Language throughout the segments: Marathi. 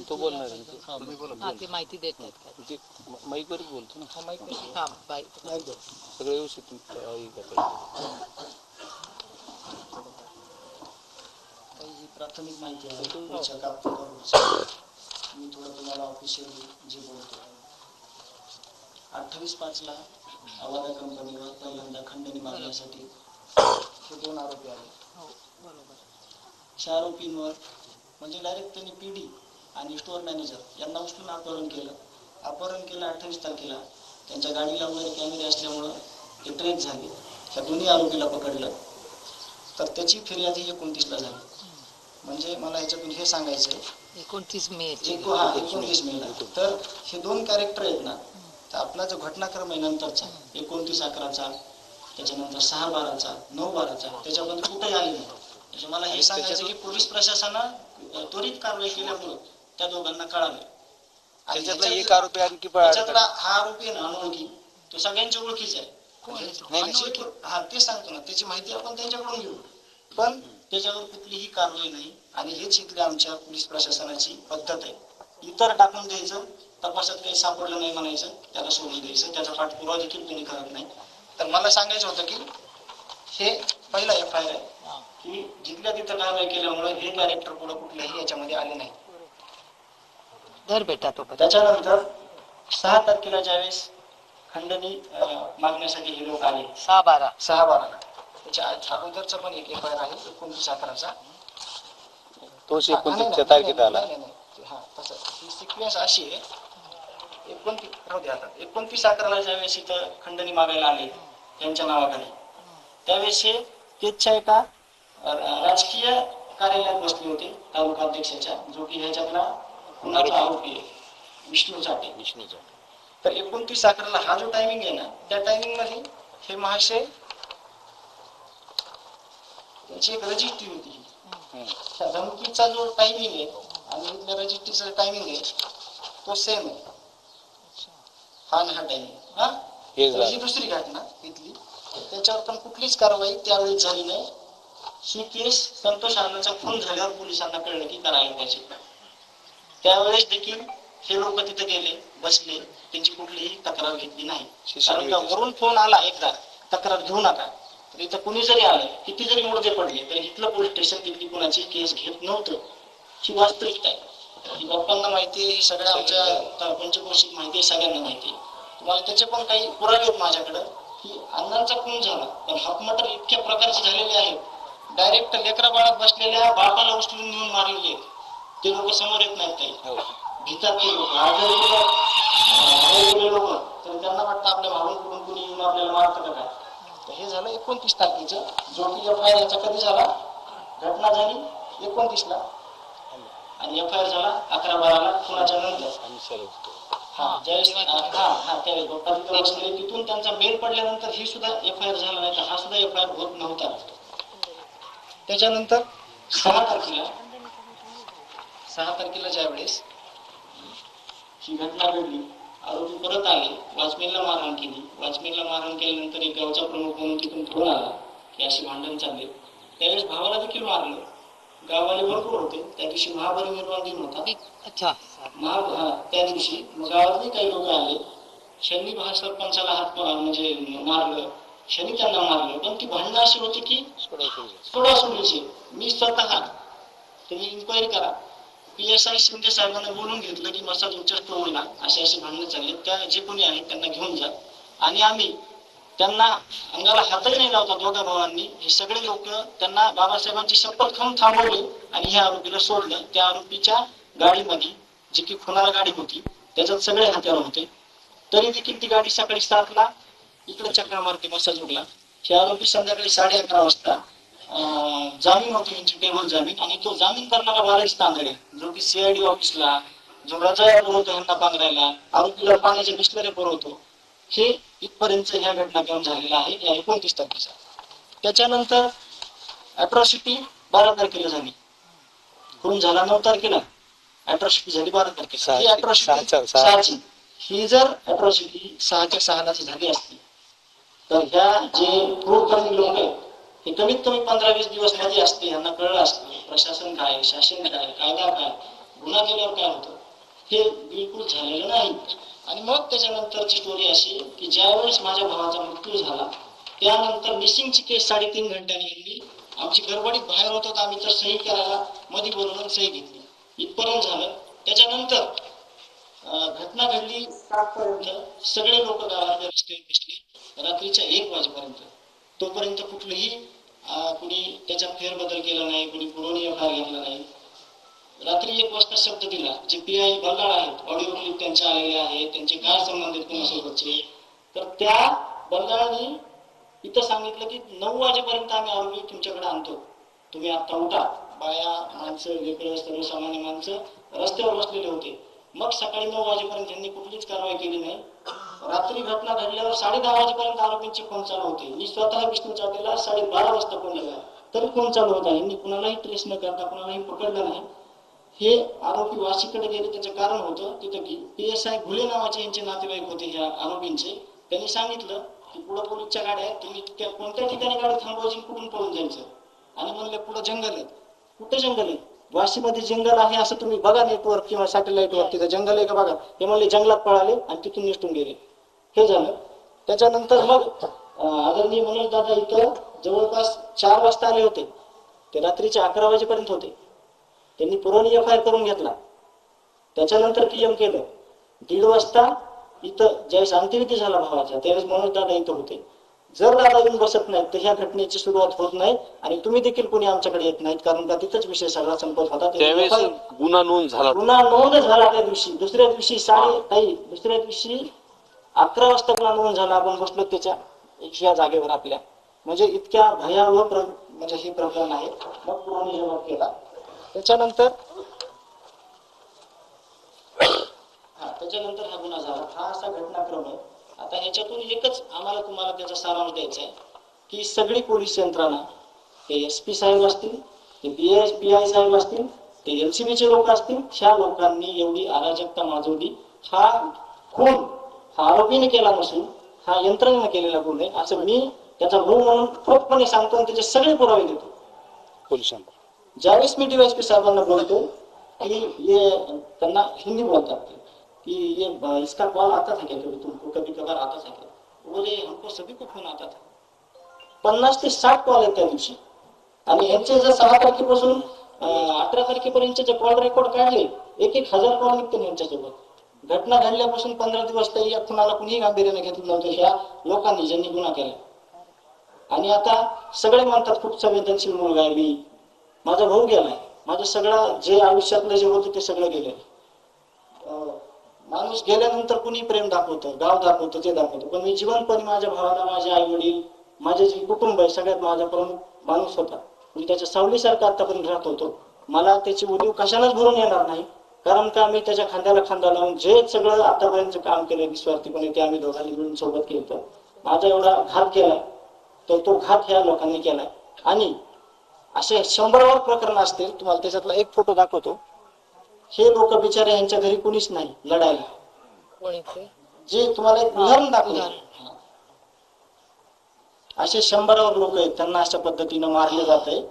तो बोलणार आहे. तुम्ही बोला. ते माहिती देत नाहीत काय ते माईकवरच बोलतो ना. सगळं व्यवस्थित जी प्राथमिक माहिती आहे मी थोडं तुम्हाला ऑफिशियली जे बोलतो 28/5 आवारा कंपनीवर पहिल्यांदा खंडणी मागण्यासाठी हे 2 आरोपी आले. ह्या आरोपींवर म्हणजे डायरेक्ट त्यांनी पीडी आणि स्टोअर मॅनेजर यांना उचलून अपहरण केलं. 28 तारखेला त्यांच्या गाडीला वगैरे कॅमेरे असल्यामुळं ते ट्रेक झाले. त्या दोन्ही आरोपीला पकडलं. तर त्याची फिर्याद ही 29ला झाली. म्हणजे मला ह्याच्यातून हे सांगायचं आहे 29 मे. 29 मेला. तर हे 2 कॅरेक्टर आहेत ना, तर आपला जो घटनाक्रम आहे नंतरचा 29/11चा, त्याच्यानंतर 6/12चा, 9/12चा, त्याच्यामध्ये कुठेही आले नाही. म्हणजे मला हे सांगायचं की पोलीस प्रशासनानं त्वरित कारवाई केल्यामुळे त्या दोघांना कळालं. त्याच्यातला एक आरोपी आणखी हा आरोपी आहे ना अनोळखी, तो सगळ्यांच्या ओळखीचा आहे. हा ते सांगतो ना, त्याची माहिती आपण त्यांच्याकडून घेऊ, पण त्याच्यावर कुठलीही कारवाई नाही. आणि हेच इथल्या आमच्या पोलीस प्रशासनाची पद्धत आहे. इतर टाकून द्यायचं, तपासात काही सापडलं नाही म्हणायचं, त्याला सोडून द्यायचं, त्याचा पाठपुरावा देखील कोणी करत नाही. तर मला सांगायचं होतं की हे पहिला FIR आहे की जिथल्या तिथं कारवाई केल्यामुळे हे कॅरेक्टर पुढे कुठल्याही याच्यामध्ये आले नाही. त्याच्यानंतर 6 तारखेला ज्यावेळेस खंडणी मागण्यासाठी हे लोक आले 6/12 त्याच्या अगोदरचा पण एक FIR आहे 29/11चा. तो 29च्या तारखेत आला. हा तसं ही सिक्वेन्स अशी आहे. 29/11ला ज्यावेळेस इथं खंडणी मागायला आले त्यांच्या नावाखाली, त्यावेळेस हे तेजच्या एका राजकीय कार्यालयात बसले होते तालुका अध्यक्षाच्या, जो की ह्याच्यातला कुणाचा आरोपी आहे विष्णू चाटे. तर 29/11ला हा जो टायमिंग आहे ना, त्या टायमिंग मध्ये हे महाशय त्याची एक रजिस्ट्री होती. धमकीचा जो टायमिंग आहे आणि इथल्या रजिस्ट्रीचा टायमिंग आहे तो सेम आहे. हा टायमिंग. ही दुसरी घटना इथली, त्याच्यावर पण कुठलीच कारवाई त्यावेळेस झाली नाही. ही केस संतोष अण्णांचा खून झाल्यावर पोलिसांना कळलं की करायला पाहिजे. त्यावेळेस देखील हे लोक तिथे गेले, बसले, त्यांची कुठलीही तक्रार घेतली नाही. कारण का वरून फोन आला एकदा तक्रार घेऊ नका, तर इथं कुणी जरी आलं, किती जरी मुर्दे पडले, तर इथलं पोलीस स्टेशन तिथली कुणाची केस घेत नव्हतं. ही वास्तविकता आहे. ही लोकांना माहिती आहे, ही सगळ्या आमच्या पंचक्रोशीत माहिती आहे, सगळ्यांना माहिती आहे. तुम्हाला त्याचे पण काही पुरावे आहेत माझ्याकडं की अण्णांचा खून झाला, पण हाफमटर इतक्या प्रकारचे झालेले आहेत. डायरेक्ट लेकरा बाळात बसलेल्या बापाला उचलून नेऊन मारलेले आहेत. ते लोक समोर येत नाहीत काही, भीतात ते लोक. लोक तर त्यांना वाटतं आपल्या भावांकडून कोणी येऊन आपल्याला मारतं का काय. तर हे झालं 29 तारखेचं, जो की FIR याचा कधी झाला, घटना झाली 29ला आणि FIR झाला 11/12ला कुणाच्या नंतर. ज्यावेळेस त्यावेळेस बाप्पा तिथे बसलेले, तिथून त्यांचा बेल पडल्यानंतर ही सुद्धा FIR झाला नाही, तर हा सुद्धा FIR होत नव्हता. त्याच्यानंतर 6 तारखेला ज्यावेळेस ही घटना घडली, आरोपी परत आले, वॉचमॅनला मारहाण केली. वॉचमॅनला मारहाण केल्यानंतर एक गावचा प्रमुख म्हणून तिथून फोन आला की अशी भांडण चालले. त्यावेळेस भावाला देखील मारलं. गाववाले भरपूर होते. त्या दिवशी महापरिनिर्वाण दिन होता. त्या दिवशी गावातले काही लोक आले. शनी सरपंचाला हात म्हणजे मारलं, शनी त्यांना मारलं. पण ती भांडणं अशी होती की सोडासोडीची. मी स्वतः तुम्ही इन्क्वायरी करा, PSI शिंदे साहेबांना बोलून घेतलं की मसाज उच्चस्तरीयला अशी अशी भांडणं चालली, त्या जे कोणी आहेत त्यांना घेऊन जा. आणि आम्ही त्यांना अंगाला हातही नाही लावता दोघा भावांनी. हे सगळे लोक त्यांना बाबासाहेबांची शपथ खाऊन थांबवले आणि ह्या आरोपीला सोडलं. त्या आरोपीच्या गाडीमध्ये, जी की खुनाला गाडी होती, त्याच्यात सगळे हत्यार होते. तरी देखील ती गाडी सकाळी 7ला इकडे चक्रा मारते मसाजूरला. हे आरोपी संध्याकाळी 11:30 वाजता जामीन होती त्यांची, टेबल जामीन. आणि तो जामीन करणारा वारस तांदळे, जो की CID ऑफिसला, जो रजा पुरवतो ह्यांना पांघरायला, आरोपीला पाण्याचे बिस्लरी पुरवतो, हे इथपर्यंत ह्या घटनाक्रम झालेला आहे या 29 तारखेचा. त्याच्यानंतर अट्रॉसिटी 12 तारखेला झाली. खून झाला 9 तारखेला, अट्रॉसिटी झाली 12 तारखेला. ही अट्रॉसिटी 6ची. ही जर अट्रॉसिटी 6च्या 6ला झाली असती, तर ह्या जे प्रोकरणी लोक आहेत हे कमीत कमी 15-20 दिवस मध्ये असते. यांना कळलं असतं प्रशासन काय, शासन काय, कायदा काय. गुन्हा केल्यावर काय होतं हे बिलकुल झालेलं नाही. आणि मग त्याच्यानंतरची स्टोरी अशी की ज्यावेळेस माझ्या भावाचा मृत्यू झाला त्यानंतर मिसिंगची केस 3.5 घंट्याने घेतली. आमची गडबडीत बाहेर होतो तर आम्ही तर सही करायला मध्ये बोलवून सही घेतली, इथपर्यंत झालं. त्याच्यानंतर घटना घडली 7 पर्यंत सगळे लोक गावातल्या रस्त्यावर बसले रात्रीच्या 1 वाजेपर्यंत. तोपर्यंत कुठलंही कुणी त्याच्यात फेरबदल केला नाही, कुणी पुरवणी व्यवहार घेतला नाही. रात्री 1 वाजता शब्द दिला, जे PI बल्लाळ आहेत, ऑडिओ क्लिप त्यांचे आलेले आहे, त्यांचे काय संबंधित कोणासोबतचे, तर त्या बल्लाळांनी इथं सांगितलं की 9 वाजेपर्यंत आम्ही आरोपी तुमच्याकडे आणतो, तुम्ही आता उठा. बाया माणसं लेकरं सर्वसामान्य माणसं रस्त्यावर बसलेले होते. मग सकाळी 9 वाजेपर्यंत त्यांनी कुठलीच कारवाई केली नाही. रात्री घटना घडल्यावर 10:30 वाजेपर्यंत आरोपींचे फोन चालू होते. मी स्वतः विष्णू चावडेला 12:30 वाजता फोन केला तरी फोन चालू होता. यांनी कुणालाही ट्रेस न करता कुणालाही पकडलं नाही. हे आरोपी वाशीकडे गेले त्याचं कारण होतं तिथं की PSI घुले नावाचे यांचे नातेवाईक होते ह्या आरोपींचे. त्यांनी सांगितलं की पुढे पोलीसच्या गाड्या आहेत, तुम्ही कोणत्या ठिकाणी गाडी थांबवायची कुठून पळून जायचं. आणि म्हणले पुढे जंगल आहे. कुठे जंगल आहे? वाशीमध्ये जंगल आहे असं तुम्ही बघा नेटवर्क किंवा सॅटेलाइटवर, तिथं जंगल आहे का बघा. हे म्हणले जंगलात पळाले आणि तिथून निसटून गेले. हे झालं. त्याच्यानंतर मग आदरणीय मनोज दादा इथं जवळपास 4 वाजता आले होते. ते रात्रीचे 11 वाजेपर्यंत होते. त्यांनी पुरवणी FIR करून घेतला. त्याच्यानंतर PM केलं. 1:30 वाजता इथं ज्यावेळेस अंत्यविधी झाला भावाचा त्यावेळेस मनोज दादा इथं होते. जर दादा येऊन बसत नाहीत तर ह्या घटनेची सुरुवात होत नाही आणि तुम्ही देखील कोणी आमच्याकडे येत नाहीत, कारण का तिथंच विषय सगळा संपत होता. गुन्हा नोंद झाला त्या दिवशी. दुसऱ्या दिवशी 11 वाजता गुन्हा नोंद झाला. आपण बसलो त्याच्या ह्या जागेवर आपल्या, म्हणजे इतक्या भयावह म्हणजे हे प्रकरण आहे. मग पुरवणी जमा केला. त्याच्यानंतर हा गुन्हा झाला. हा असा घटनाक्रम आहे. आता ह्याच्यातून एकच आम्हाला तुम्हाला त्याचा सारांश द्यायचा आहे की सगळी पोलीस यंत्रणा, ते SP साहेब असतील, ते PI साहेब असतील, ते LCB चे लोक असतील, ह्या लोकांनी एवढी अराजकता माजवली. हा खून हा आरोपीने केला नसून हा यंत्रणेने केलेला गुन्हा आहे असं मी त्याचा भाऊ म्हणून ठोकपणे सांगतो आणि त्याचे सगळे पुरावे देतो पोलिसांना. ज्यावेळेस मी DYSP साहेबांना बोलतो की ये त्यांना हिंदी बोलतात कि ये इसका कॉल आता था क्या कभी तुमको, कभी कभार आता था क्या, बोले हमको सभी को फोन आता था. 50 ते 60 कॉल आहेत त्या दिवशी. आणि यांचे जर 6 तारखेपासून 18 तारखेपर्यंतचे जे कॉल रेकॉर्ड काढले 1,000 कॉल निघते यांच्यासोबत. घटना घडल्यापासून 15 दिवस तरी कुणाला कुणीही गांभीर्याने घेतलं नव्हतं ह्या लोकांनी ज्यांनी गुन्हा केला. आणि आता सगळे म्हणतात खूप संवेदनशील मुलगा आहे मी, माझा भाऊ गेलाय, माझं सगळं जे आयुष्यातलं जे होतं ते सगळं गेलंय. माणूस गेल्यानंतर कुणी प्रेम दाखवतं, गाव दाखवतं, ते दाखवतं, पण मी जीवनपणी माझ्या भावाला, माझे आई वडील, माझे जे कुटुंब आहे सगळ्यात माझा प्रमुख माणूस होता. मी त्याच्या सावलीसारखा आतापर्यंत राहत होतो. मला त्याची उणीव कशालाच भरून येणार नाही, कारण का मी त्याच्या खांद्याला खांदा लावून जे सगळं आतापर्यंत काम केलं निस्वार्थीपणे ते आम्ही दोघांनी मिळून सोबत केलं. माझा एवढा घात केला तर तो घात ह्या लोकांनी केलाय. आणि असे 100वर प्रकरण असतील, तुम्हाला त्याच्यातला एक फोटो दाखवतो. हे लोक बिचारे यांच्या घरी कुणीच नाही लढायला, जे तुम्हाला एक उदाहरण दाखवतो. असे 100वर लोक आहेत, त्यांना अशा पद्धतीनं मारले जात आहे.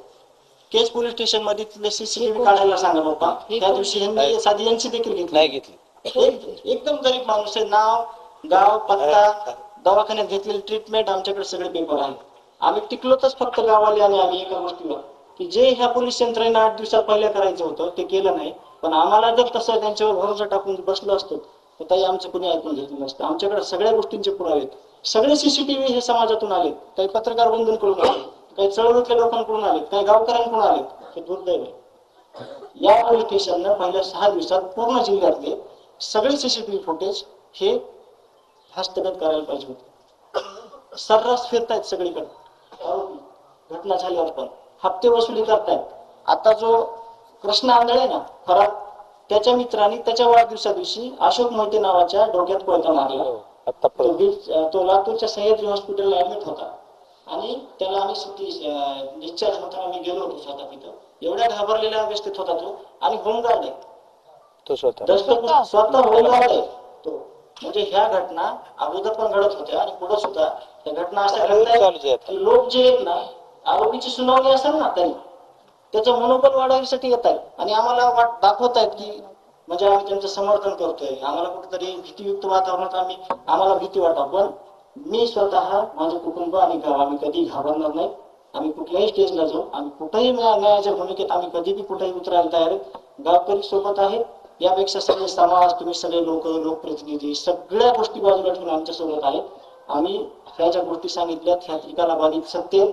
केज पोलीस स्टेशन मध्ये CCTV काढायला सांगा बाबा. त्या दिवशी यांनी साधी यांची देखील नाही घेतली. एकदम गरीब माणूस आहे, नाव गाव पत्ता दवाखान्यात घेतलेली ट्रीटमेंट आमच्याकडे सगळे पेपर आहे. आम्ही टिकलोच फक्त गावाले आणि आम्ही एका गोष्टीवर की जे ह्या पोलीस यंत्रणेला 8 दिवसात पहिल्या करायचं होतं ते केलं नाही. पण आम्हाला जर तसं त्यांच्यावर भरोसा टाकून बसलो असतो तर ताई आमचं कुणी ऐकून घेतलं नसतं. आमच्याकडे सगळ्या गोष्टींचे पुरावे आहेत. सगळे CCTV हे समाजातून आले, काही पत्रकार बंधूंकडून आले, काही चळवळीतल्या लोकांकडून आले, काही गावकऱ्यांकडून आले. हे दुर्दैव आहे. या पोलीस स्टेशननं पहिल्या 6 दिवसात पूर्ण जिल्ह्यातले सगळे CCTV फुटेज हे हस्तगत करायला पाहिजे होते. सर्रास फिरतायत सगळीकडे आरोपी घटना झाल्यावर पण हप्ते वसुली करतायत. आता जो कृष्ण आंधळे ना फरार, त्याच्या मित्रांनी त्याच्या वाढदिवसा दिवशी अशोक मोहिते नावाच्या डोक्यात कोयता मारला. तो लातूरच्या सह्याद्री हॉस्पिटलला ऍडमिट होता आणि त्याला आम्ही सुट्टी डिस्चार्ज होताना मी गेलो होतो स्वतः तिथं. एवढ्या घाबरलेल्या अवस्थेत होता तो. आणि होमगार्ड आहे तो स्वतः होमगार्ड आहे तो. म्हणजे ह्या घटना अगोदर पण घडत होत्या आणि पुढे सुद्धा त्या घटना अशा घडत आहेत की लोक जे आहेत ना, आरोपीची सुनावणी असेल ना तरी त्याचं मनोबल वाढवण्यासाठी येत आहेत आणि आम्हाला दाखवत आहेत की म्हणजे आम्ही त्यांचं समर्थन करतोय. आम्हाला कुठेतरी भीतीयुक्त वातावरणात आम्हाला भीती वाटा, पण मी स्वतः माझं कुटुंब आणि गाव आम्ही कधी घाबरणार नाही. आम्ही कुठल्याही स्टेजला जाऊ, आम्ही कुठेही न्यायाच्या भूमिकेत आम्ही कधीही कुठेही उतरायला तयार आहे. गावकरी सोबत आहेत, यापेक्षा सगळे समाज, तुम्ही सगळे लोकप्रतिनिधी सगळ्या गोष्टी बाजूला ठेवून आमच्या सोबत आहेत. आम्ही ह्या ज्या गोष्टी सांगितल्यात ह्या ठिकाणा बाधित सत्य